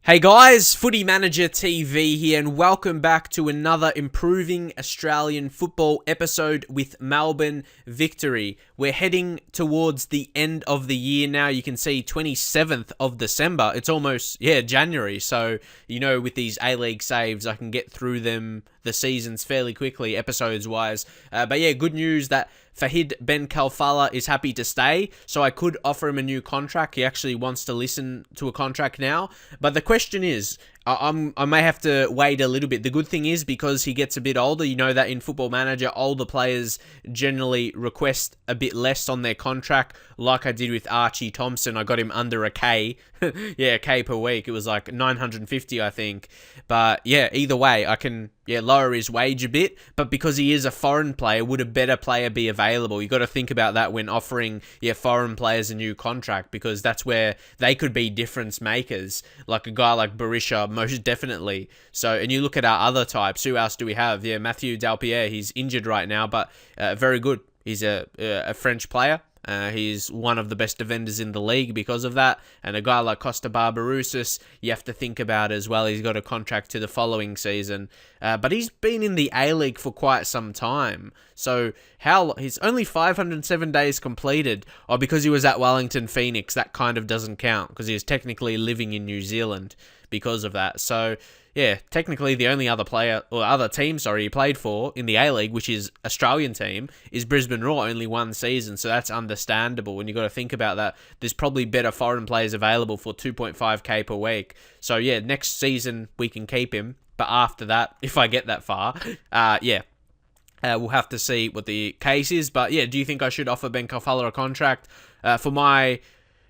Hey guys, Footy Manager TV here, and welcome back to another improving Australian football episode with Melbourne Victory. We're heading towards the end of the year now. You can see 27th of December. It's almost, January. So, with these A-League saves, I can get through the seasons fairly quickly, episodes-wise. Good news that Fahid Ben Khalfala is happy to stay, so I could offer him a new contract. He actually wants to listen to a contract now. But the question is, I may have to wait a little bit. The good thing is, because he gets a bit older, you know that in Football Manager, older players generally request a bit less on their contract, like I did with Archie Thompson. I got him under a K. A K per week. It was like 950, I think. But either way, I can lower his wage a bit. But because he is a foreign player, would a better player be available? You got to think about that when offering foreign players a new contract, because that's where they could be difference makers. Like a guy like Berisha, most definitely. So, and you look at our other types. Who else do we have? Mathieu Delpierre. He's injured right now, but very good. He's a French player. He's one of the best defenders in the league because of that. And a guy like Costa Barbarouses, you have to think about as well. He's got a contract to the following season. But he's been in the A-League for quite some time. So he's only 507 days completed. Or because he was at Wellington Phoenix, that kind of doesn't count, because he was technically living in New Zealand because of that. So technically the only other team he played for in the A-League, which is Australian team, is Brisbane Roar, only one season, so that's understandable. When you got to think about that, there's probably better foreign players available for 2.5k per week. So next season we can keep him, but after that, if I get that far, we'll have to see what the case is. But do you think I should offer Ben Khalfala a contract? For my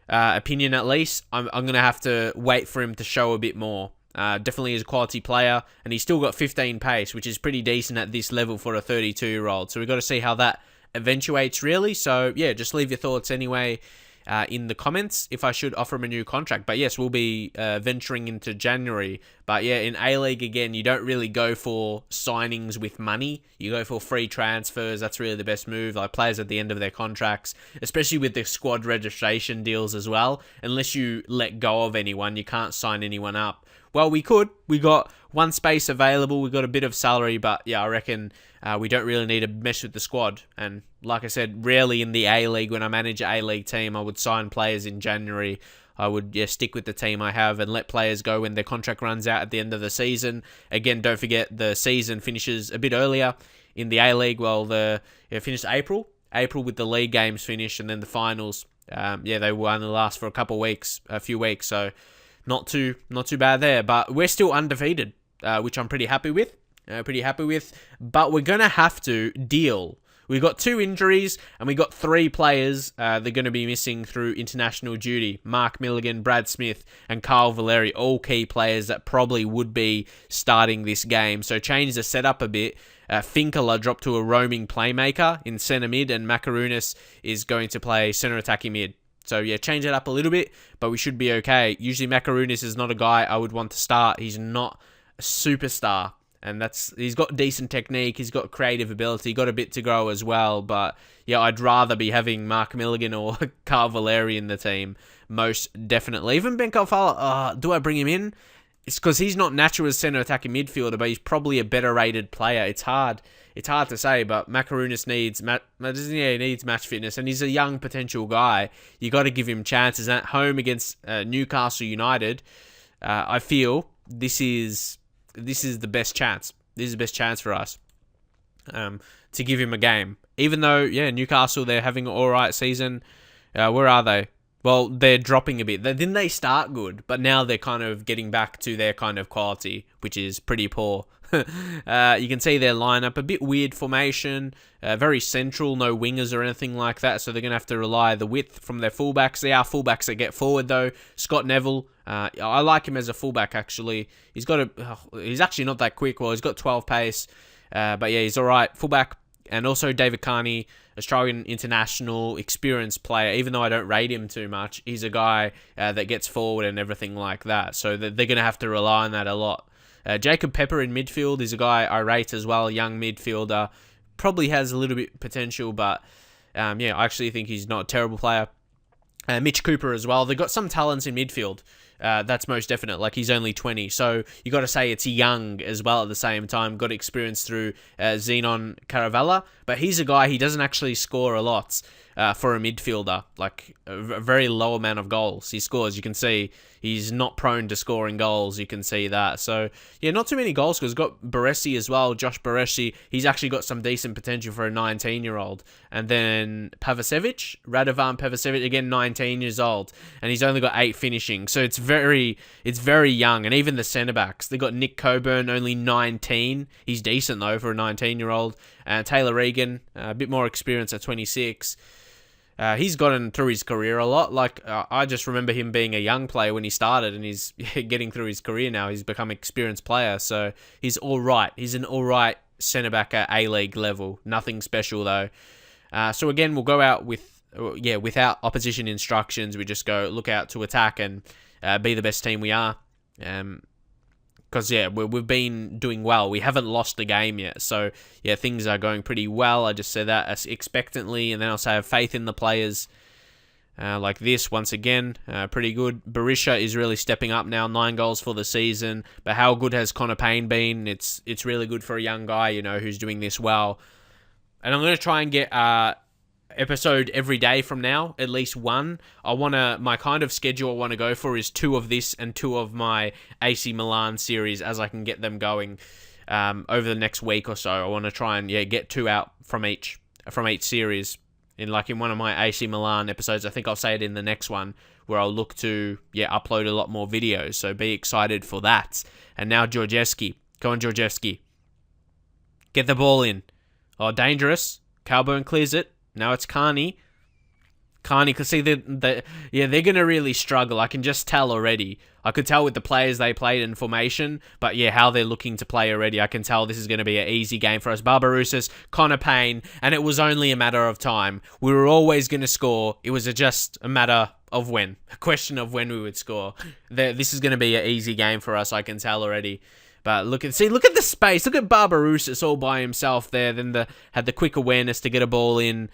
opinion, at least, I'm going to have to wait for him to show a bit more. Definitely is a quality player, and he's still got 15 pace, which is pretty decent at this level for a 32-year-old. So we've got to see how that eventuates, really. So, just leave your thoughts anyway in the comments if I should offer him a new contract. But yes, we'll be venturing into January. But in A-League, again, you don't really go for signings with money. You go for free transfers. That's really the best move. Like players at the end of their contracts, especially with the squad registration deals as well. Unless you let go of anyone, you can't sign anyone up. Well, we could. We got one space available. We got a bit of salary, but I reckon we don't really need to mess with the squad. And like I said, rarely in the A-League, when I manage an A-League team, I would sign players in January. I would stick with the team I have and let players go when their contract runs out at the end of the season. Again, don't forget the season finishes a bit earlier in the A-League. Well, it finished April with the league games finished, and then the finals. They will only last for a few weeks. So not too bad there, but we're still undefeated, which I'm pretty happy with. But we're gonna have to deal. We've got 2 injuries, and we got 3 players they're going to be missing through international duty. Mark Milligan, Brad Smith, and Carl Valeri, all key players that probably would be starting this game. So change the setup a bit. Finkler dropped to a roaming playmaker in centre mid, and Macaronis is going to play centre attacking mid. So change it up a little bit, but we should be okay. Usually Macaronis is not a guy I would want to start. He's not a superstar, and he's got decent technique, he's got creative ability, got a bit to grow as well. But I'd rather be having Mark Milligan or Carl Valeri in the team, most definitely. Even Ben Khalfala, do I bring him in? It's because he's not natural as centre attacking midfielder, but he's probably a better rated player. It's hard to say, but Macaronis needs match fitness, and he's a young potential guy. You got to give him chances. At home against Newcastle United, I feel this is the best chance. This is the best chance for us to give him a game. Even though Newcastle, they're having an all right season. Where are they? Well, they're dropping a bit. Didn't they start good? But now they're kind of getting back to their kind of quality, which is pretty poor. You can see their lineup, a bit weird formation, very central, no wingers or anything like that. So they're going to have to rely the width from their fullbacks. They are fullbacks that get forward, though. Scott Neville, I like him as a fullback, actually. He's actually not that quick. Well, he's got 12 pace. But he's all right. Fullback. And also David Carney, Australian international, experienced player. Even though I don't rate him too much, he's a guy that gets forward and everything like that. So they're going to have to rely on that a lot. Jacob Pepper in midfield is a guy I rate as well, a young midfielder. Probably has a little bit potential, but I actually think he's not a terrible player. Mitch Cooper as well. They've got some talents in midfield. That's most definite. Like, he's only 20. So you got to say it's young as well at the same time. Got experience through Zenon Caravella. But he's a guy, he doesn't actually score a lot for a midfielder. Like, a very low amount of goals he scores. You can see he's not prone to scoring goals. You can see that. So, yeah, not too many goals because got Baresi as well. Josh Baresi, he's actually got some decent potential for a 19-year-old. And then Radovan Pavicevic, again, 19 years old. And he's only got 8 finishing. So it's very young. And even the centre-backs, they got Nick Coburn, only 19. He's decent, though, for a 19-year-old. Taylor Regan, a bit more experience at 26. He's gotten through his career a lot. Like, I just remember him being a young player when he started, and he's getting through his career now. He's become an experienced player, so he's all right. He's an all right centre-back at A-League level. Nothing special, though. So, again, we'll go out without opposition instructions. We just go look out to attack and be the best team we are. Because, we've been doing well. We haven't lost a game yet. So, things are going pretty well. I just say that as expectantly. And then I'll say I have faith in the players like this. Once again, pretty good. Berisha is really stepping up now. 9 goals for the season. But how good has Connor Payne been? It's really good for a young guy, who's doing this well. And I'm going to try and get episode every day from now, at least one. My kind of schedule I want to go for is 2 of this and 2 of my AC Milan series as I can get them going over the next week or so. I want to try and get 2 out from each series. In one of my AC Milan episodes, I think I'll say it in the next one, where I'll look to upload a lot more videos. So be excited for that. And now Georgievski. Go on, Georgievski. Get the ball in. Oh, dangerous. Calburn clears it. Now it's Carney. Because see, they're going to really struggle. I can just tell already. I could tell with the players they played in formation, but how they're looking to play already. I can tell this is going to be an easy game for us. Barbarouses, Connor Payne, and it was only a matter of time. We were always going to score. It was just a matter of when. A question of when we would score. This is going to be an easy game for us, I can tell already. But look at the space. Look at Barbarouses all by himself there. Then had the quick awareness to get a ball in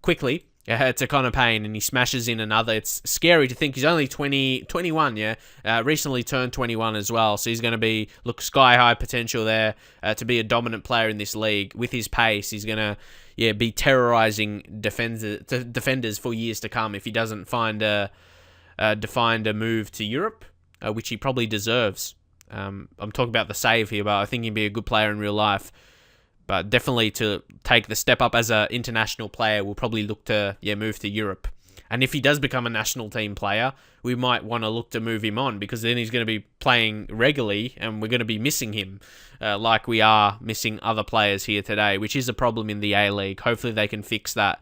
quickly to Connor Payne, and he smashes in another. It's scary to think he's only 21, recently turned 21 as well. So he's going to sky high potential there to be a dominant player in this league. With his pace, he's going to be terrorizing defenders for years to come if he doesn't find a move to Europe, which he probably deserves. I'm talking about the save here, but I think he'd be a good player in real life. But definitely to take the step up as an international player, we'll probably look to move to Europe. And if he does become a national team player, we might want to look to move him on, because then he's going to be playing regularly and we're going to be missing him like we are missing other players here today, which is a problem in the A-League. Hopefully they can fix that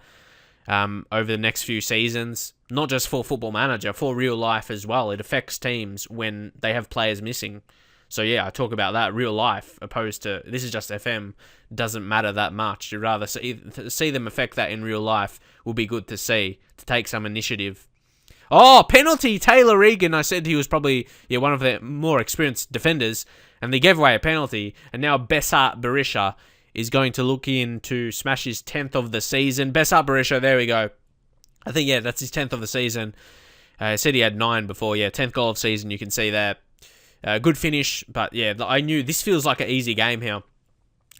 over the next few seasons. Not just for Football Manager, for real life as well. It affects teams when they have players missing. So I talk about that real life, opposed to this is just FM. Doesn't matter that much. You'd rather see them affect that in real life. Will be good to see, to take some initiative. Oh, penalty, Taylor Regan. I said he was probably one of the more experienced defenders, and they gave away a penalty. And now Besart Berisha is going to look in to smash his 10th of the season. Besart Berisha, there we go. I think that's his 10th of the season. I said he had 9 before. 10th goal of season. You can see there. Good finish, but I knew this feels like an easy game here.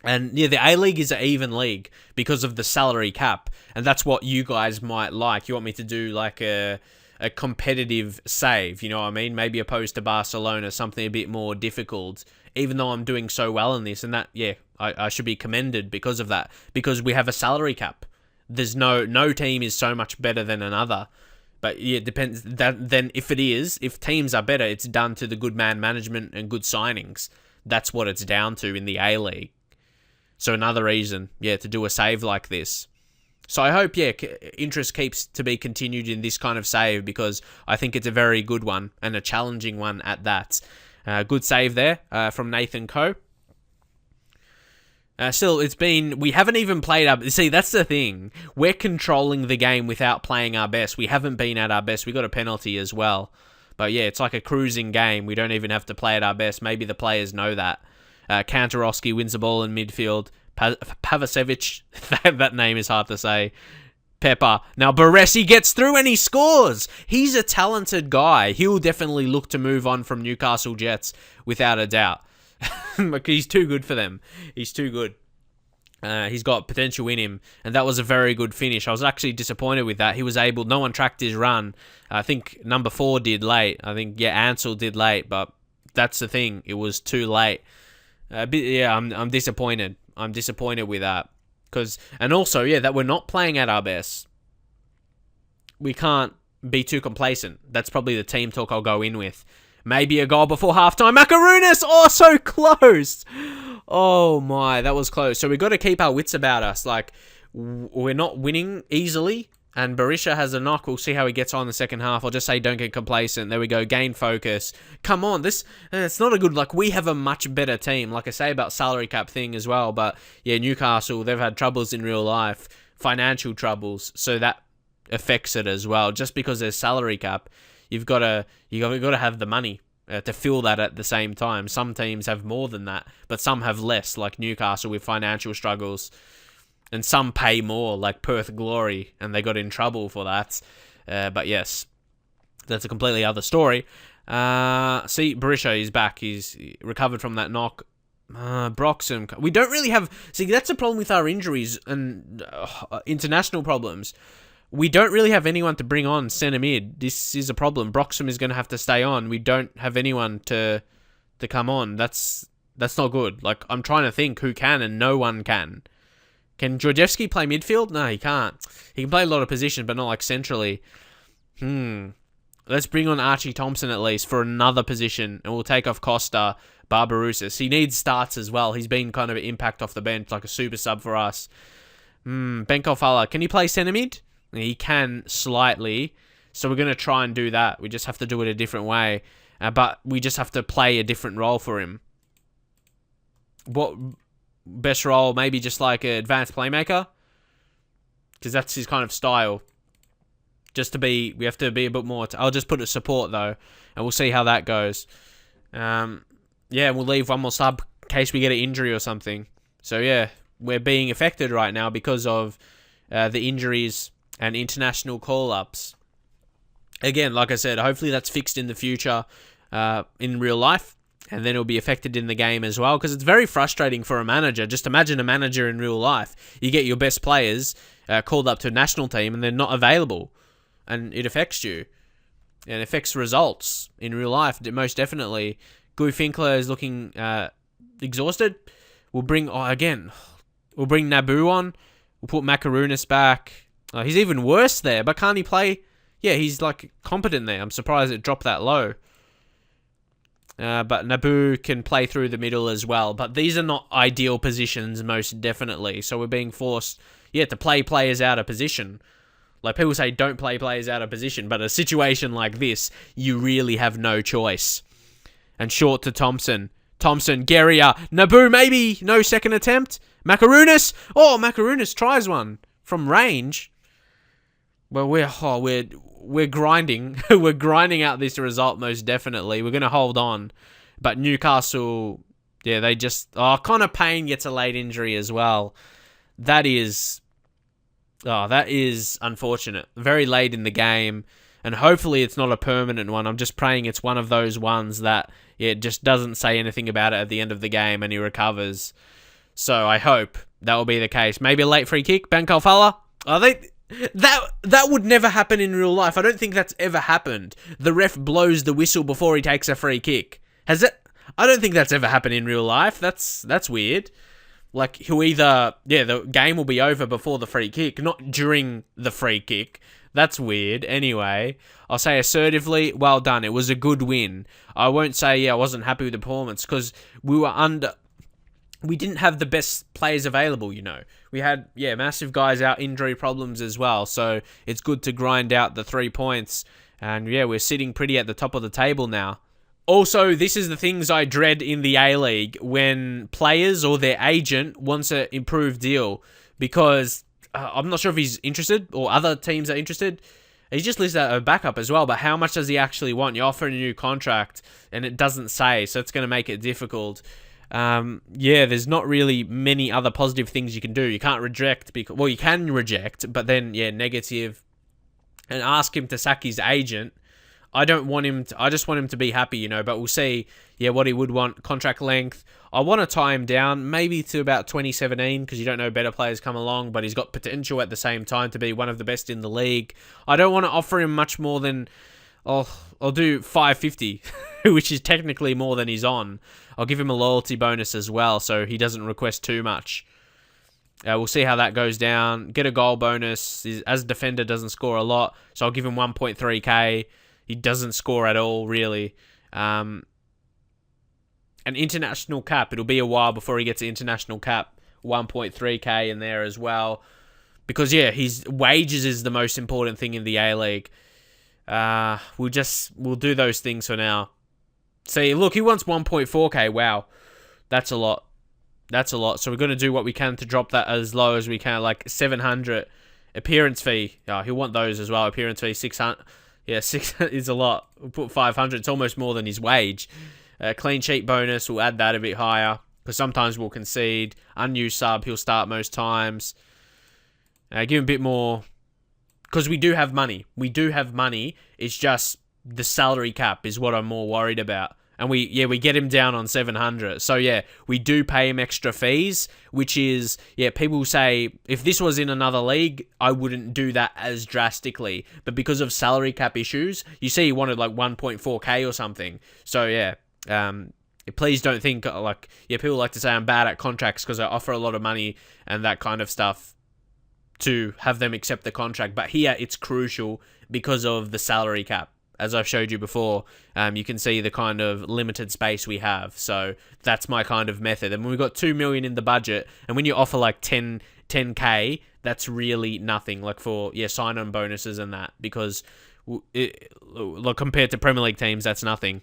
And the A-League is an even league because of the salary cap, and that's what you guys might like. You want me to do like a competitive save, you know what I mean? Maybe opposed to Barcelona, something a bit more difficult, even though I'm doing so well in this. And that, I should be commended because of that, because we have a salary cap. There's no team is so much better than another. But it depends. Then if teams are better, it's down to the good man management and good signings. That's what it's down to in the A-League. So another reason, to do a save like this. So I hope, interest keeps to be continued in this kind of save, because I think it's a very good one and a challenging one at that. Good save there from Nathan Coe. Still, we haven't even played up. See, that's the thing. We're controlling the game without playing our best. We haven't been at our best. We got a penalty as well. But it's like a cruising game. We don't even have to play at our best. Maybe the players know that. Kantarowski wins the ball in midfield. Pavicevic, that name is hard to say. Pepper. Now Baresi gets through and he scores. He's a talented guy. He'll definitely look to move on from Newcastle Jets without a doubt. He's too good for them. He's too good. He's got potential in him, and that was a very good finish. I was actually disappointed with that. He was able, no one tracked his run. I think number 4 did late. I think, Ansel did late, but that's the thing. It was too late. I'm disappointed. I'm disappointed with that. And also, that we're not playing at our best. We can't be too complacent. That's probably the team talk I'll go in with. Maybe a goal before halftime. Macaronis! Oh, so close! Oh my, that was close. So we got to keep our wits about us. Like, we're not winning easily. And Berisha has a knock. We'll see how he gets on in the second half. I'll just say don't get complacent. There we go. Gain focus. Come on. It's not a good... Like, we have a much better team. Like I say about salary cap thing as well. But, Newcastle, they've had troubles in real life. Financial troubles. So that affects it as well. Just because there's salary cap, you've got to have the money to fill that at the same time. Some teams have more than that, but some have less, like Newcastle with financial struggles. And some pay more, like Perth Glory, and they got in trouble for that. But yes, that's a completely other story. See, Berisha is back. He's recovered from that knock. Broxham. We don't really have... See, that's the problem with our injuries and international problems. We don't really have anyone to bring on centre mid. This is a problem. Broxham is going to have to stay on. We don't have anyone to come on. That's not good. Like, I'm trying to think who can, and no one can. Can Georgievski play midfield? No, he can't. He can play a lot of positions, but not like centrally. Let's bring on Archie Thompson at least for another position, and we'll take off Costa, Barbarouses. He needs starts as well. He's been kind of an impact off the bench, like a super sub for us. Benkofala, can he play centre mid? He can slightly, so we're going to try and do that. We just have to do it a different way, but we just have to play a different role for him. What best role? Maybe just like an advanced playmaker, because that's his kind of style. We have to be a bit more. I'll just put a support though, and we'll see how that goes. We'll leave one more sub in case we get an injury or something. So we're being affected right now because of the injuries and international call-ups. Again, like I said, hopefully that's fixed in the future in real life, and then it'll be affected in the game as well, because it's very frustrating for a manager. Just imagine a manager in real life. You get your best players called up to a national team, and they're not available, and it affects you. And it affects results in real life, most definitely. Guy Finkler is looking exhausted. We'll bring Naboo on. We'll put Macaronis back. He's even worse there, but can't he play? Yeah, he's like competent there. I'm surprised it dropped that low. But Naboo can play through the middle as well. But these are not ideal positions, most definitely. So we're being forced, to play players out of position. Like people say, don't play players out of position. But a situation like this, you really have no choice. And short to Thompson. Guerrier. Naboo, maybe. No second attempt. Macaronis. Oh, Macaronis tries one from range. Well, we're grinding. We're grinding out this result, most definitely. We're going to hold on. But Newcastle, they just... Connor Payne gets a late injury as well. That is unfortunate. Very late in the game. And hopefully it's not a permanent one. I'm just praying it's one of those ones that it just doesn't say anything about it at the end of the game and he recovers. So I hope that will be the case. Maybe a late free kick. Benkofala. That would never happen in real life. I don't think that's ever happened. The ref blows the whistle before he takes a free kick. Has it? I don't think that's ever happened in real life. That's weird. Like, he'll either... the game will be over before the free kick, not during the free kick. That's weird. Anyway, I'll say assertively, well done. It was a good win. I won't say, I wasn't happy with the performance, because we didn't have the best players available, We had, massive guys out, injury problems as well. So it's good to grind out the 3 points. And we're sitting pretty at the top of the table now. Also, this is the things I dread in the A-League, when players or their agent wants an improved deal. Because I'm not sure if he's interested or other teams are interested. He's just listed a backup as well. But how much does he actually want? You offer a new contract and it doesn't say. So it's going to make it difficult. Yeah, there's not really many other positive things you can do. You can't reject, because, well, you can reject, but then, yeah, negative, and ask him to sack his agent. I don't want him to, I just want him to be happy, but we'll see, what he would want. Contract length, I want to tie him down, maybe to about 2017, because you don't know, better players come along, but he's got potential at the same time to be one of the best in the league. I don't want to offer him much more than, I'll do 550, which is technically more than he's on. I'll give him a loyalty bonus as well, so he doesn't request too much. We'll see how that goes down. Get a goal bonus. As a defender, doesn't score a lot, so I'll give him 1.3k. He doesn't score at all, really. An international cap. It'll be a while before he gets an international cap. 1.3k in there as well. Because, his wages is the most important thing in the A-League. We'll do those things for now. See, look, he wants 1.4k. Wow. That's a lot. So we're going to do what we can to drop that as low as we can, like 700. Appearance fee. He'll want those as well. Appearance fee, 600. Yeah, 600 is a lot. We'll put 500. It's almost more than his wage. Clean sheet bonus, we'll add that a bit higher, because sometimes we'll concede. Unused sub, he'll start most times. Give him a bit more, because we do have money. It's just the salary cap is what I'm more worried about. And we get him down on 700. So, we do pay him extra fees, which is, people say, if this was in another league, I wouldn't do that as drastically. But because of salary cap issues, you see he wanted like 1.4k or something. So, please don't think, people like to say I'm bad at contracts because I offer a lot of money and that kind of stuff to have them accept the contract. But here, it's crucial because of the salary cap. As I've showed you before, you can see the kind of limited space we have. So that's my kind of method. And when we've got 2 million in the budget, and when you offer like 10k, that's really nothing. Like for, sign-on bonuses and that, because compared to Premier League teams, that's nothing.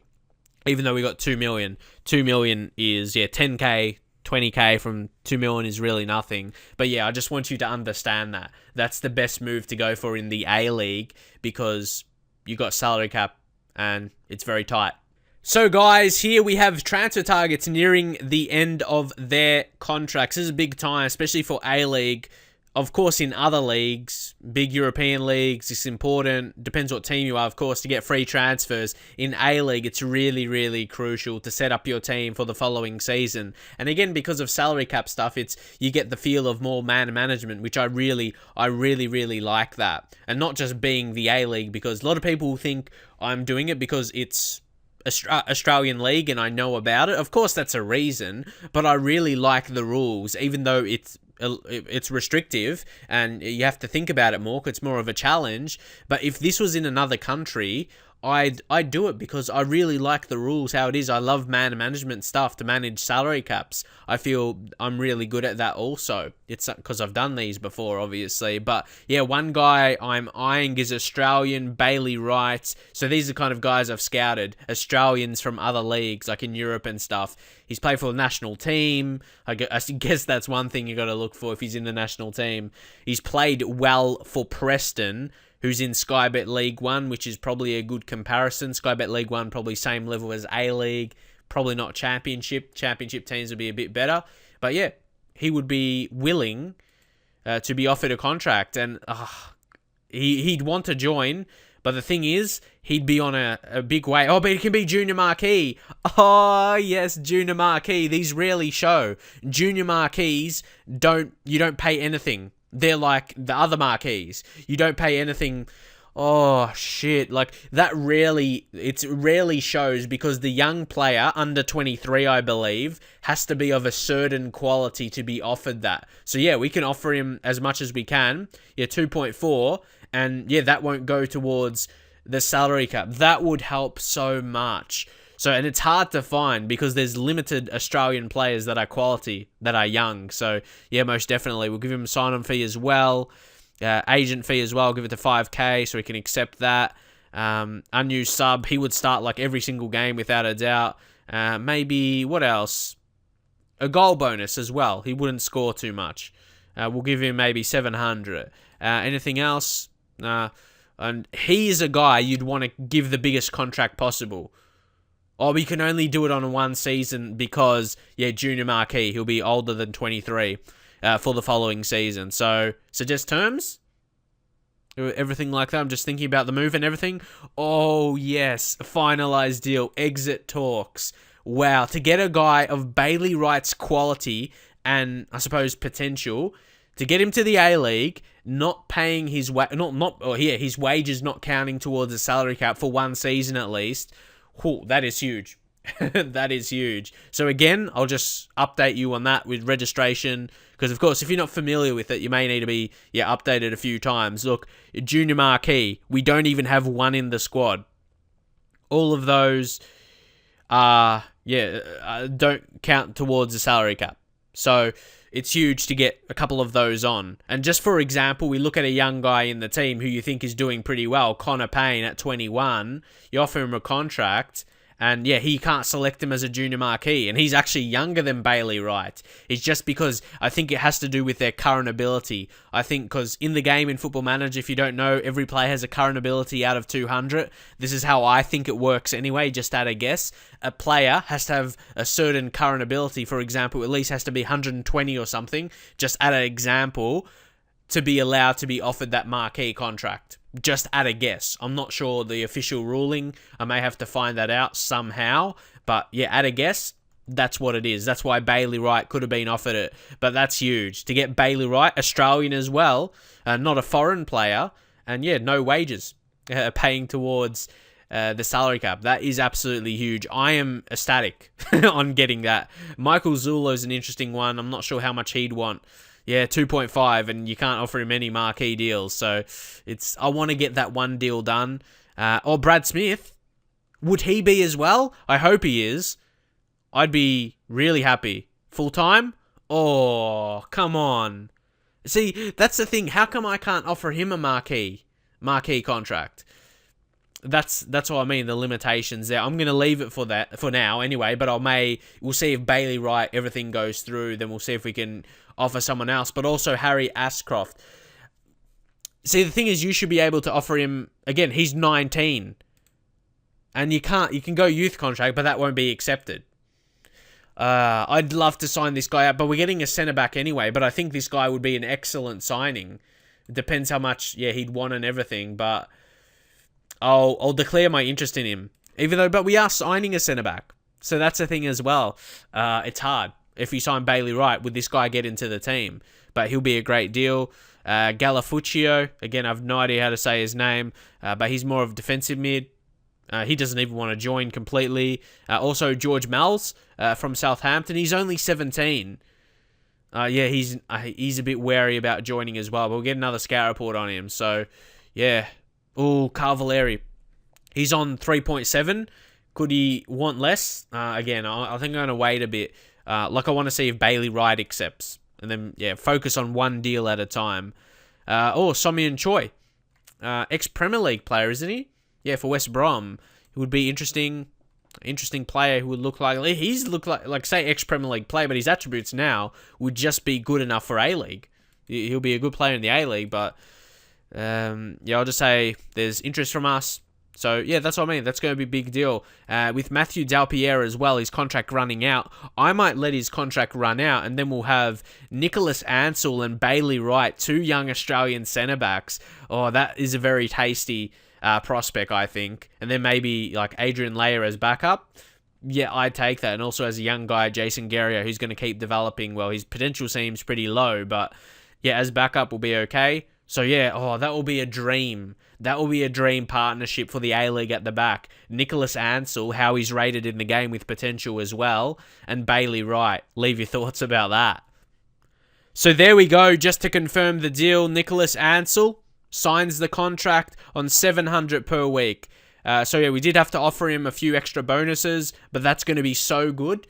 Even though we got 2 million. 2 million is, 10k, 20k from 2 million is really nothing. But I just want you to understand that. That's the best move to go for in the A-League, because you got salary cap and it's very tight. So guys, here we have transfer targets nearing the end of their contracts. This is a big time, especially for A-League. Of course, in other leagues, big European leagues, it's important. Depends what team you are, of course, to get free transfers. In A-League, it's really, really crucial to set up your team for the following season. And again, because of salary cap stuff, you get the feel of more man management, which I really like that. And not just being the A-League, because a lot of people think I'm doing it because it's Australian league and I know about it. Of course, that's a reason, but I really like the rules, even though it's restrictive and you have to think about it more because it's more of a challenge. But if this was in another country, I'd do it because I really like the rules how it is. I love man management stuff to manage salary caps. I feel I'm really good at that also. It's because I've done these before, obviously. But one guy I'm eyeing is Australian, Bailey Wright. So these are the kind of guys I've scouted. Australians from other leagues, like in Europe and stuff. He's played for the national team. I guess that's one thing you got to look for if he's in the national team. He's played well for Preston, who's in Sky Bet League 1, which is probably a good comparison. Sky Bet League 1, probably same level as A-League. Probably not Championship. Championship teams would be a bit better. But he would be willing to be offered a contract. And he'd want to join. But the thing is, he'd be on a big way. Oh, but it can be junior marquee. Oh, yes, junior marquee. These rarely show. Junior marquees, you don't pay anything. They're like the other marquees. You don't pay anything. Oh, shit. Like, it rarely shows because the young player, under 23, I believe, has to be of a certain quality to be offered that. So, we can offer him as much as we can. 2.4. And, that won't go towards the salary cap. That would help so much. So, and it's hard to find because there's limited Australian players that are quality, that are young. So, most definitely. We'll give him a sign-on fee as well. Agent fee as well. Give it to 5k so he can accept that. Unused sub. He would start like every single game without a doubt. Maybe, what else? A goal bonus as well. He wouldn't score too much. We'll give him maybe 700. Anything else? And he is a guy you'd want to give the biggest contract possible. Oh, we can only do it on one season because, junior marquee. He'll be older than 23 for the following season. So, suggest terms? Everything like that. I'm just thinking about the move and everything. Oh, yes. Finalized deal. Exit talks. Wow. To get a guy of Bailey Wright's quality and, I suppose, potential, to get him to the A-League, not paying his his wages not counting towards the salary cap for one season at least. Whew, that is huge. That is huge. So again, I'll just update you on that with registration, because of course, if you're not familiar with it, you may need to be updated a few times. Look, junior marquee, we don't even have one in the squad. All of those don't count towards the salary cap. So it's huge to get a couple of those on. And just for example, we look at a young guy in the team who you think is doing pretty well, Connor Payne at 21. You offer him a contract, and he can't select him as a junior marquee. And he's actually younger than Bailey Wright. It's just because I think it has to do with their current ability. I think because in the game in Football Manager, if you don't know, every player has a current ability out of 200. This is how I think it works anyway, just at a guess. A player has to have a certain current ability. For example, at least has to be 120 or something, just at an example, to be allowed to be offered that marquee contract. Just at a guess. I'm not sure the official ruling. I may have to find that out somehow. But at a guess, that's what it is. That's why Bailey Wright could have been offered it. But that's huge. To get Bailey Wright, Australian as well, not a foreign player, and no wages paying towards the salary cap. That is absolutely huge. I am ecstatic on getting that. Michael Zulo's an interesting one. I'm not sure how much he'd want. 2.5, and you can't offer him any marquee deals. So I want to get that one deal done. Or Brad Smith. Would he be as well? I hope he is. I'd be really happy. Full-time? Oh, come on. See, that's the thing. How come I can't offer him a marquee contract? That's what I mean, the limitations there. I'm going to leave it for now anyway, but we'll see if Bailey Wright, everything goes through, then we'll see if we can offer someone else. But also Harry Ashcroft. See, the thing is, you should be able to offer him, again, he's 19. And you can go youth contract, but that won't be accepted. I'd love to sign this guy up, but we're getting a centre-back anyway, but I think this guy would be an excellent signing. It depends how much, he'd want and everything, but I'll declare my interest in him. But we are signing a centre-back. So that's the thing as well. It's hard. If you sign Bailey Wright, would this guy get into the team? But he'll be a great deal. Galafuccio, again, I have no idea how to say his name, but he's more of defensive mid. He doesn't even want to join completely. Also, George Mells from Southampton. He's only 17. He's a bit wary about joining as well. But we'll get another scout report on him. So, Cavalieri. He's on 3.7. Could he want less? Again, I think I'm going to wait a bit. I want to see if Bailey Wright accepts. And then, focus on one deal at a time. Somian Choi. Ex-Premier League player, isn't he? For West Brom. It would be interesting player who would look like... He's look like say, ex-Premier League player, but his attributes now would just be good enough for A-League. He'll be a good player in the A-League, but... I'll just say there's interest from us. So, that's what I mean. That's going to be a big deal. With Matthew Delpierre as well, his contract running out. I might let his contract run out, and then we'll have Nicholas Ansell and Bailey Wright, two young Australian centre-backs. Oh, that is a very tasty prospect, I think. And then maybe like Adrian Leyer as backup. I'd take that. And also as a young guy, Jason Guerrier, who's going to keep developing. Well, his potential seems pretty low, but as backup will be okay. So that will be a dream. That will be a dream partnership for the A-League at the back. Nicholas Ansell, how he's rated in the game with potential as well, and Bailey Wright. Leave your thoughts about that. So there we go. Just to confirm the deal, Nicholas Ansell signs the contract on $700 per week. We did have to offer him a few extra bonuses, but that's going to be so good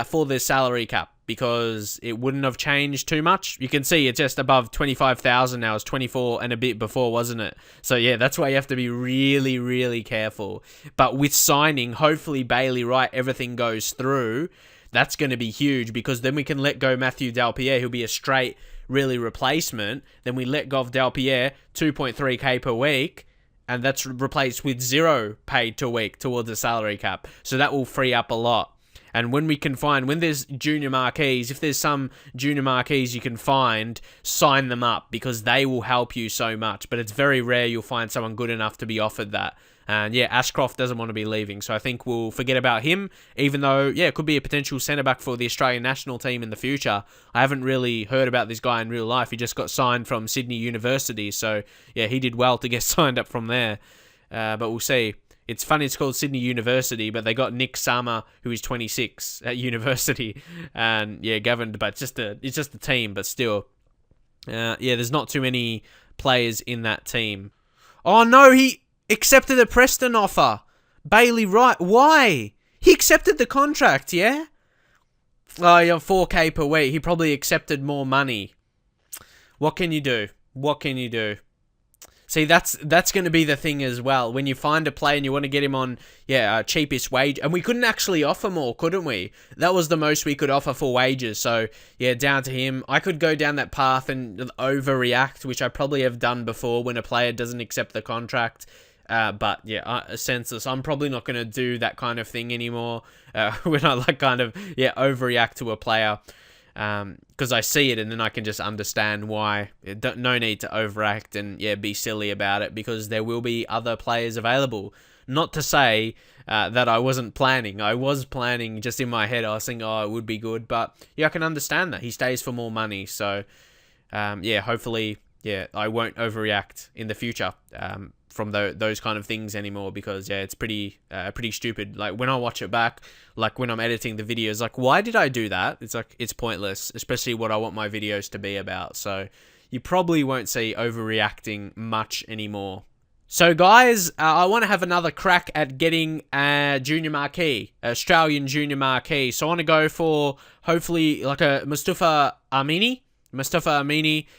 for the salary cap, because it wouldn't have changed too much. You can see it's just above 25,000 now. It's 24 and a bit before, wasn't it? So that's why you have to be really, really careful. But with signing, hopefully Bailey Wright, everything goes through. That's going to be huge, because then we can let go Matthew Delpierre, who'll be a straight, really replacement. Then we let go of Delpierre, 2.3k per week. and that's replaced with 0 paid to week towards the salary cap. So that will free up a lot. And when there's junior marquees, if there's some junior marquees you can find, sign them up because they will help you so much. But it's very rare you'll find someone good enough to be offered that. And yeah, Ashcroft doesn't want to be leaving. So I think we'll forget about him, even though, yeah, it could be a potential centre-back for the Australian national team in the future. I haven't really heard about this guy in real life. He just got signed from Sydney University. So yeah, he did well to get signed up from there. But we'll see. It's funny it's called Sydney University, but they got Nick Summer, who is 26 at university. And yeah, Gavin, but it's just a team, but still. Yeah, there's not too many players in that team. Oh no, he accepted a Preston offer. Bailey Wright. Why? He accepted the contract, yeah? Oh, yeah, 4K per week. He probably accepted more money. What can you do? See, that's going to be the thing as well. When you find a player and you want to get him on, cheapest wage. And we couldn't actually offer more, couldn't we? That was the most we could offer for wages. So, yeah, down to him. I could go down that path and overreact, which I probably have done before when a player doesn't accept the contract. But yeah, census. I'm probably not going to do that kind of thing anymore. When I overreact to a player. Because I see it and then I can just understand why. No need to overact and be silly about it because there will be other players available. Not to say that I wasn't planning. I was planning just in my head. I was thinking, it would be good. But yeah, I can understand that. He stays for more money. So hopefully, I won't overreact in the future from those kind of things anymore because it's pretty stupid. Like when I watch it back, like when I'm editing the videos, like why did I do that? It's like it's pointless, especially what I want my videos to be about. So you probably won't see overreacting much anymore. So guys, I want to have another crack at getting a junior marquee, Australian junior marquee. So I want to go for hopefully like a Mustafa Amini,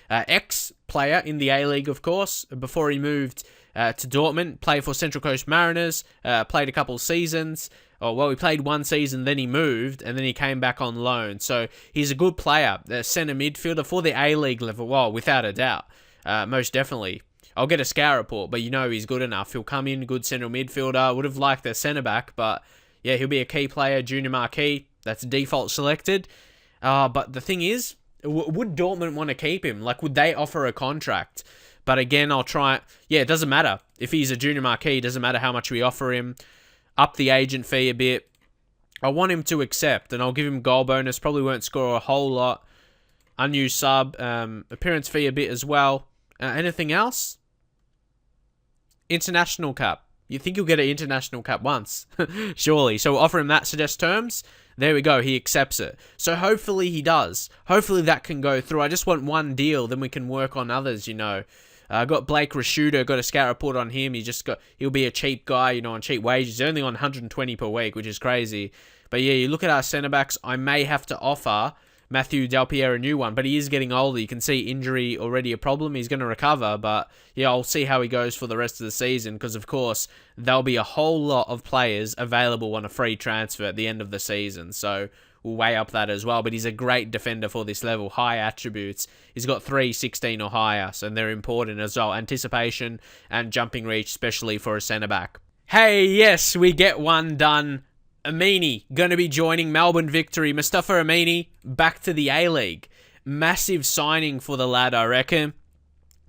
ex-player in the A-League, of course, before he moved to Dortmund, played for Central Coast Mariners, played a couple of seasons. He played one season, then he moved, and then he came back on loan. So he's a good player, a centre midfielder for the A-League level, without a doubt, most definitely. I'll get a scout report, but he's good enough. He'll come in, good central midfielder. Would have liked a centre-back, but yeah, he'll be a key player, junior marquee. That's default selected. But the thing is, would Dortmund want to keep him? Like, would they offer a contract? But again, I'll try. Yeah, it doesn't matter. If he's a junior marquee, it doesn't matter how much we offer him. Up the agent fee a bit. I want him to accept, and I'll give him goal bonus. Probably won't score a whole lot. Unused sub. Appearance fee a bit as well. Anything else? International cap. You think you'll get an international cap once? Surely. So we'll offer him that, suggest terms. There we go. He accepts it. So hopefully he does. Hopefully that can go through. I just want one deal. Then we can work on others, I got Blake Rashuda, got a scout report on him. He'll be a cheap guy, on cheap wages. He's only on 120 per week, which is crazy. But yeah, you look at our centre-backs, I may have to offer Matthew Delpierre a new one, but he is getting older. You can see injury already a problem. He's going to recover, but yeah, I'll see how he goes for the rest of the season because, of course, there'll be a whole lot of players available on a free transfer at the end of the season. So we'll weigh up that as well. But he's a great defender for this level, high attributes. He's got 316 or higher, so they're important as well. Anticipation and jumping reach, especially for a centre-back. Hey, yes, we get one done. Amini, going to be joining Melbourne Victory. Mustafa Amini, back to the A-League. Massive signing for the lad, I reckon.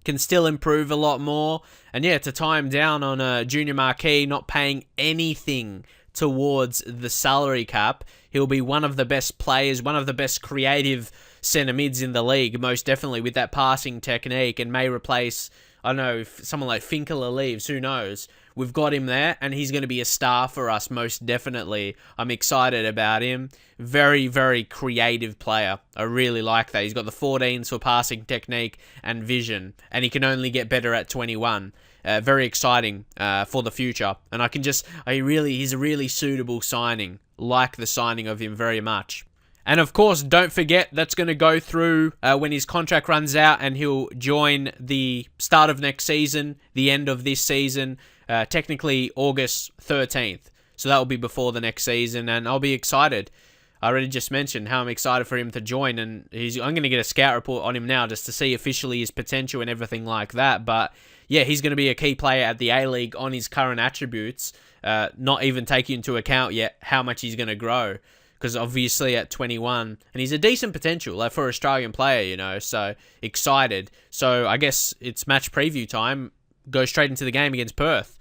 Can still improve a lot more. And yeah, to tie him down on a junior marquee, not paying anything towards the salary cap, he'll be one of the best players, one of the best creative centre mids in the league, most definitely, with that passing technique, and may replace, I don't know, if someone like Finkler leaves, who knows. We've got him there, and he's going to be a star for us, most definitely. I'm excited about him. Very, very creative player. I really like that. He's got the 14s for passing technique and vision, and he can only get better at 21. Very exciting for the future. And he's a really suitable signing. Like the signing of him very much. And of course, don't forget, that's going to go through when his contract runs out and he'll join the start of next season, the end of this season, technically August 13th. So that will be before the next season, and I'll be excited. I already just mentioned how I'm excited for him to join, and I'm going to get a scout report on him now just to see officially his potential and everything like that. But yeah, he's going to be a key player at the A-League on his current attributes, not even taking into account yet how much he's going to grow. Because obviously at 21, and he's a decent potential like for an Australian player, so excited. So I guess it's match preview time. Go straight into the game against Perth.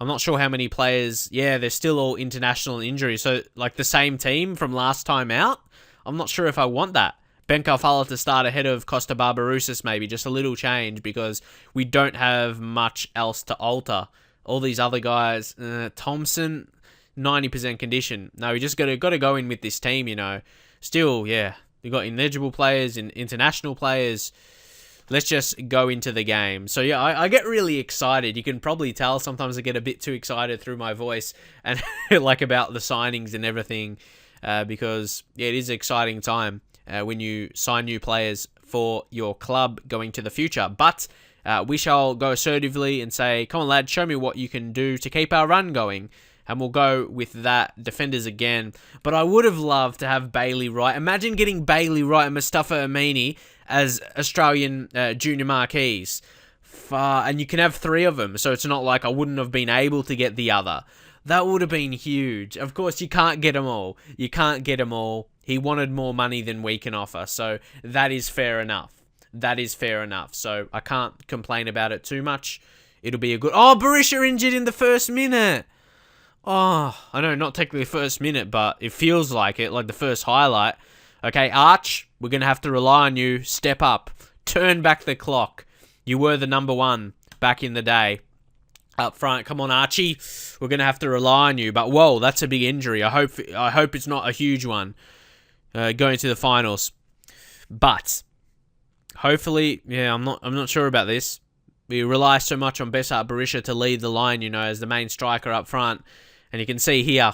I'm not sure how many players. Yeah, they're still all international injuries. So, like the same team from last time out. I'm not sure if I want that. Ben Kalfala to start ahead of Costa Barbarouses, maybe. Just a little change because we don't have much else to alter. All these other guys. Thompson, 90% condition. No, we just got to go in with this team, Still, yeah. We got ineligible players and international players. Let's just go into the game. So, yeah, I get really excited. You can probably tell sometimes I get a bit too excited through my voice and like about the signings and everything because, yeah, it is an exciting time when you sign new players for your club going to the future. But we shall go assertively and say, come on, lad, show me what you can do to keep our run going. And we'll go with that. Defenders again. But I would have loved to have Bailey Wright. Imagine getting Bailey Wright and Mustafa Amini as Australian junior marquees. And you can have 3 of them. So it's not like I wouldn't have been able to get the other. That would have been huge. Of course, you can't get them all. He wanted more money than we can offer. So that is fair enough. So I can't complain about it too much. It'll be a good... Oh, Berisha injured in the first minute. Oh, I know, not technically first minute, but it feels like it, like the first highlight. Okay, Arch, we're going to have to rely on you. Step up. Turn back the clock. You were the number 1 back in the day. Up front, come on, Archie. We're going to have to rely on you. But, whoa, that's a big injury. I hope it's not a huge one going to the finals. But, hopefully, yeah, I'm not sure about this. We rely so much on Besart Berisha to lead the line, as the main striker up front. And you can see here,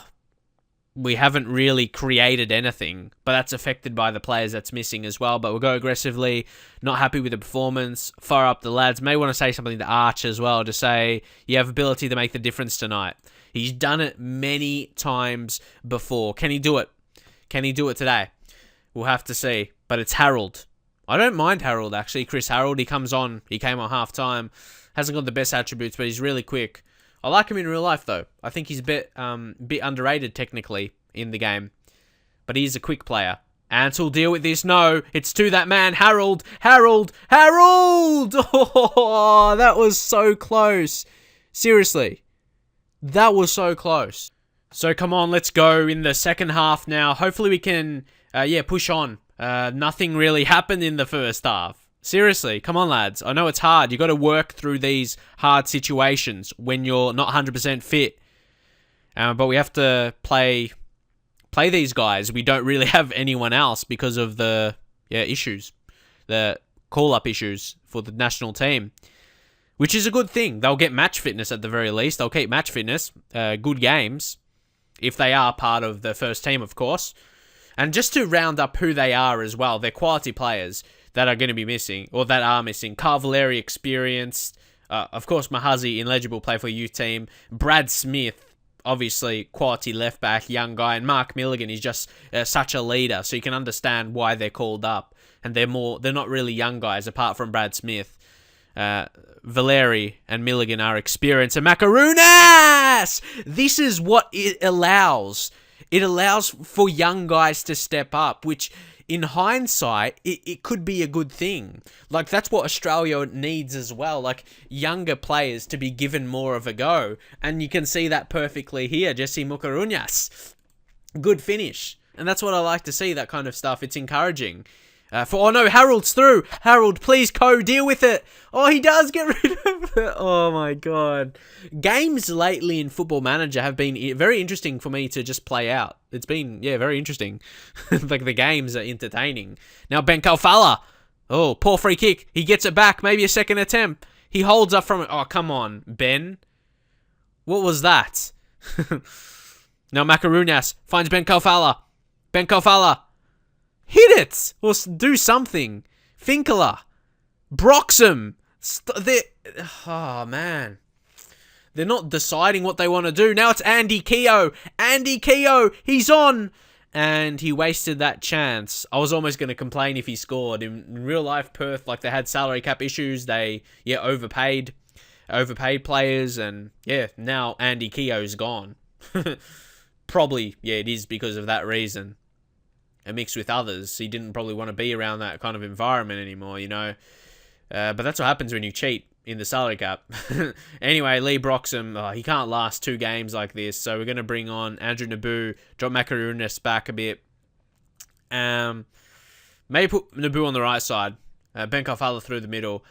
we haven't really created anything, but that's affected by the players that's missing as well. But we'll go aggressively, not happy with the performance, fire up the lads. May want to say something to Arch as well, to say you have ability to make the difference tonight. He's done it many times before. Can he do it? Can he do it today? We'll have to see. But it's Harold. I don't mind Harold, actually. Chris Harold, he comes on. He came on half-time. Hasn't got the best attributes, but he's really quick. I like him in real life, though. I think he's a bit underrated, technically, in the game. But he's a quick player. Ansel, deal with this. No, it's to that man, Harold! Harold! Harold! Oh, that was so close. Seriously. That was so close. So, come on, let's go in the second half now. Hopefully we can, push on. Nothing really happened in the first half. Seriously, come on, lads. I know it's hard. You got to work through these hard situations when you're not 100% fit. But we have to play these guys. We don't really have anyone else because of the issues, the call-up issues for the national team, which is a good thing. They'll get match fitness at the very least. They'll keep match fitness, good games, if they are part of the first team, of course. And just to round up who they are as well, they're quality players that are going to be missing, or that are missing. Carl Valeri, experienced. Of course, Mahazi, ineligible, play for a youth team. Brad Smith, obviously, quality left back, young guy. And Mark Milligan is just such a leader, so you can understand why they're called up. And they're not really young guys, apart from Brad Smith. Valeri and Milligan are experienced. And Macaronas! This is what it allows. It allows for young guys to step up, which in hindsight, it could be a good thing. Like, that's what Australia needs as well. Like, younger players to be given more of a go. And you can see that perfectly here. Jesse Mukarunas. Good finish. And that's what I like to see, that kind of stuff. It's encouraging. Oh no, Harold's through. Harold, please, deal with it. Oh, he does get rid of it. Oh my god. Games lately in Football Manager have been very interesting for me to just play out. It's been, very interesting. Like, the games are entertaining. Now, Ben Kalfala. Oh, poor free kick. He gets it back. Maybe a second attempt. He holds up from it. Oh, come on, Ben. What was that? Now, Macarunas finds Ben Kalfala. Ben Kalfala. Hit it! Or do something. Finkler. Broxham. Oh, man. They're not deciding what they want to do. Now it's Andy Keogh. Andy Keogh. He's on. and he wasted that chance. I was almost going to complain if he scored. In real life, Perth, like, they had salary cap issues. They, overpaid players, and, now Andy Keogh's gone. Probably, it is because of that reason. And mixed with others, he didn't probably want to be around that kind of environment anymore, But that's what happens when you cheat in the salary cap. Anyway, Lee Broxham, he can't last 2 games like this, so we're going to bring on Andrew Naboo, drop Macaronis back a bit. Maybe put Naboo on the right side, Ben Kalfala through the middle,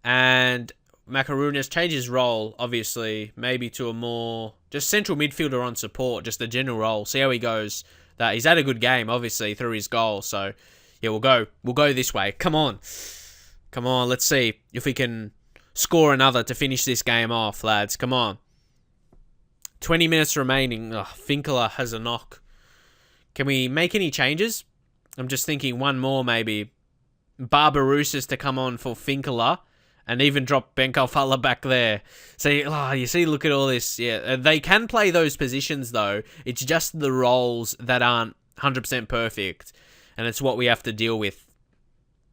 and Macaronis change his role, obviously, maybe to a more just central midfielder on support, just the general role. See how he goes. That he's had a good game, obviously, through his goal. So, we'll go this way. Come on, let's see if we can score another to finish this game off, lads. Come on. 20 minutes remaining. Finkler has a knock. Can we make any changes? I'm just thinking one more, maybe. Barbarouses to come on for Finkler. And even drop Ben Kalfala back there. So, you see, look at all this. Yeah, they can play those positions, though. It's just the roles that aren't 100% perfect. And it's what we have to deal with.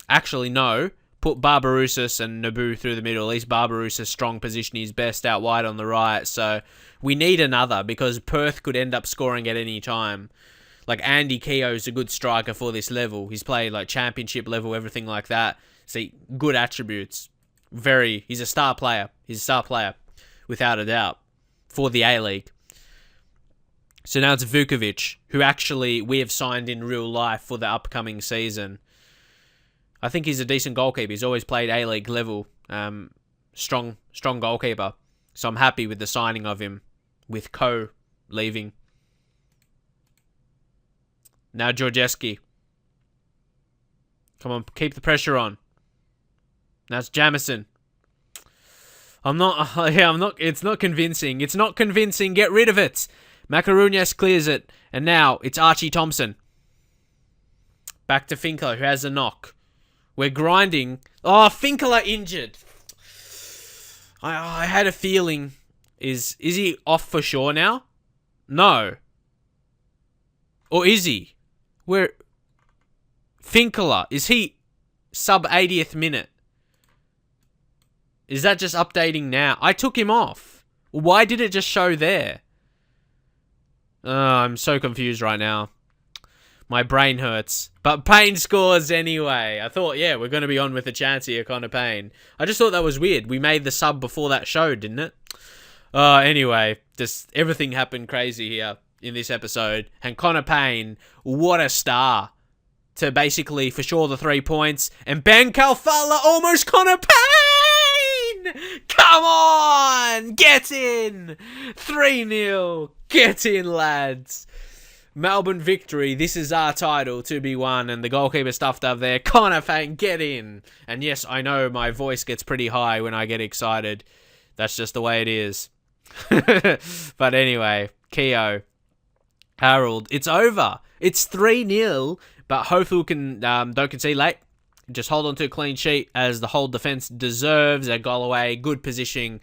Actually, no. Put Barbarouses and Naboo through the middle. At least Barbarouses' strong position is best out wide on the right. So, we need another, because Perth could end up scoring at any time. Like, Andy Keogh's a good striker for this level. He's played, like, championship level, everything like that. See, good attributes. He's a star player. He's a star player, without a doubt, for the A-League. So now it's Vukovic, who actually we have signed in real life for the upcoming season. I think he's a decent goalkeeper. He's always played A-League level. Strong goalkeeper. So I'm happy with the signing of him, with Ko leaving. Now Georgeski. Come on, keep the pressure on. Now it's Jamison. I'm not, it's not convincing. It's not convincing. Get rid of it. Macaronis clears it. And now it's Archie Thompson. Back to Finkler, who has a knock. We're grinding. Oh, Finkler injured. I had a feeling. Is he off for sure now? No. Or is he? Finkler, is he sub 80th minute? Is that just updating now? I took him off. Why did it just show there? I'm so confused right now. My brain hurts. But Payne scores anyway. I thought, we're going to be on with a chance here, Connor Payne. I just thought that was weird. We made the sub before that showed, didn't it? Anyway, just everything happened crazy here in this episode. And Connor Payne, what a star. To basically, for sure, the 3 points. And Ben Kalfala almost Connor Payne! Come on! Get in! 3-0. Get in, lads. Melbourne Victory. This is our title to be won. And the goalkeeper stuffed up there. Connor Payne, get in. And yes, I know my voice gets pretty high when I get excited. That's just the way it is. But anyway, Keogh. Harold. It's over. It's 3-0. But hopefully we can don't concede late. Just hold on to a clean sheet as the whole defence deserves. Galloway, good positioning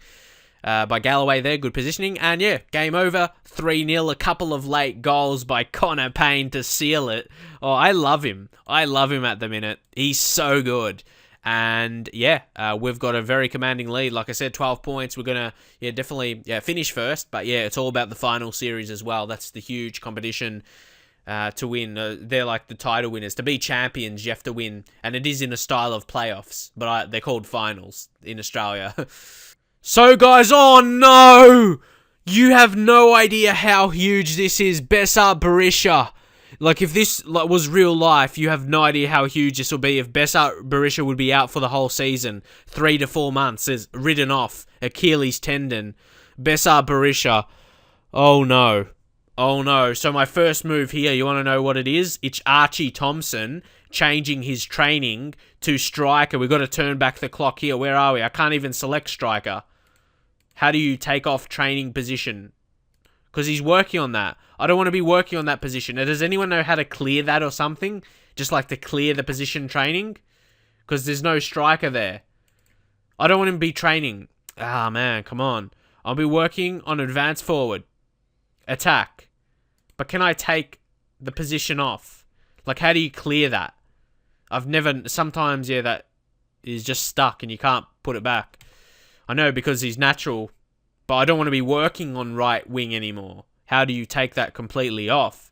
by Galloway there, good positioning. And game over, 3-0. A couple of late goals by Connor Payne to seal it. Oh, I love him. I love him at the minute. He's so good. And we've got a very commanding lead. Like I said, 12 points. We're going to definitely finish first. But it's all about the final series as well. That's the huge competition. To win. They're like the title winners. To be champions, you have to win. And it is in a style of playoffs. But they're called finals in Australia. So, guys, oh no! You have no idea how huge this is. Besart Berisha. Like, if this was real life, you have no idea how huge this will be. If Besart Berisha would be out for the whole season. 3 to 4 months. Is ridden off. Achilles tendon. Besart Berisha. Oh no. Oh no, so my first move here, you want to know what it is? It's Archie Thompson changing his training to striker. We've got to turn back the clock here. Where are we? I can't even select striker. How do you take off training position? Because he's working on that. I don't want to be working on that position. Now, does anyone know how to clear that or something? Just like to clear the position training? Because there's no striker there. I don't want him to be training. Ah, man, come on. I'll be working on advance forward. Attack. But can I take the position off? Like, how do you clear that? Sometimes, that is just stuck and you can't put it back. I know because he's natural, but I don't want to be working on right wing anymore. How do you take that completely off?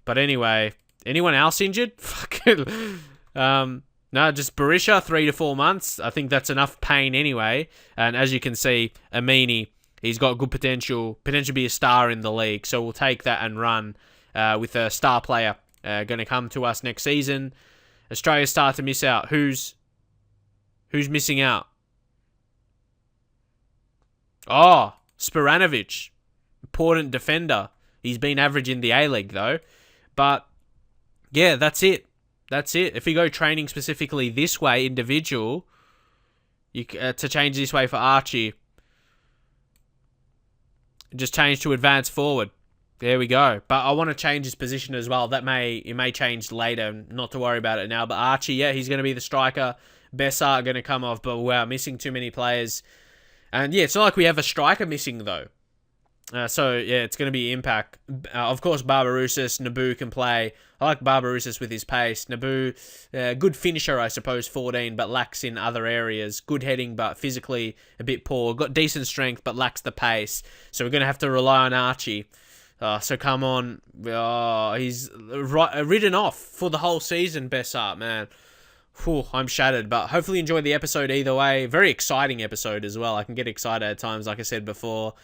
But anyway, anyone else injured? Fucking, no, just Berisha, 3 to 4 months. I think that's enough pain anyway. And as you can see, Amini, he's got good potential to be a star in the league. So we'll take that and run with a star player going to come to us next season. Australia start to miss out. Who's missing out? Oh, Sporanovic. Important defender. He's been average in the A-League though. But yeah, that's it. If we go training specifically this way, individual, to change this way for Archie, just change to advance forward. There we go. But I want to change his position as well. It may change later. Not to worry about it now. But Archie, he's going to be the striker. Bessart going to come off. But wow, missing too many players. And it's not like we have a striker missing though. It's going to be impact. Of course, Barbarouses, Naboo can play. I like Barbarouses with his pace. Naboo, good finisher, I suppose, 14, but lacks in other areas. Good heading, but physically a bit poor. Got decent strength, but lacks the pace. So we're going to have to rely on Archie. So come on. He's ridden off for the whole season, Bessart, man. Whew, I'm shattered, but hopefully you enjoyed the episode either way. Very exciting episode as well. I can get excited at times, like I said before.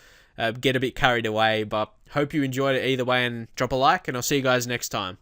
Get a bit carried away, but hope you enjoyed it either way and drop a like, and I'll see you guys next time.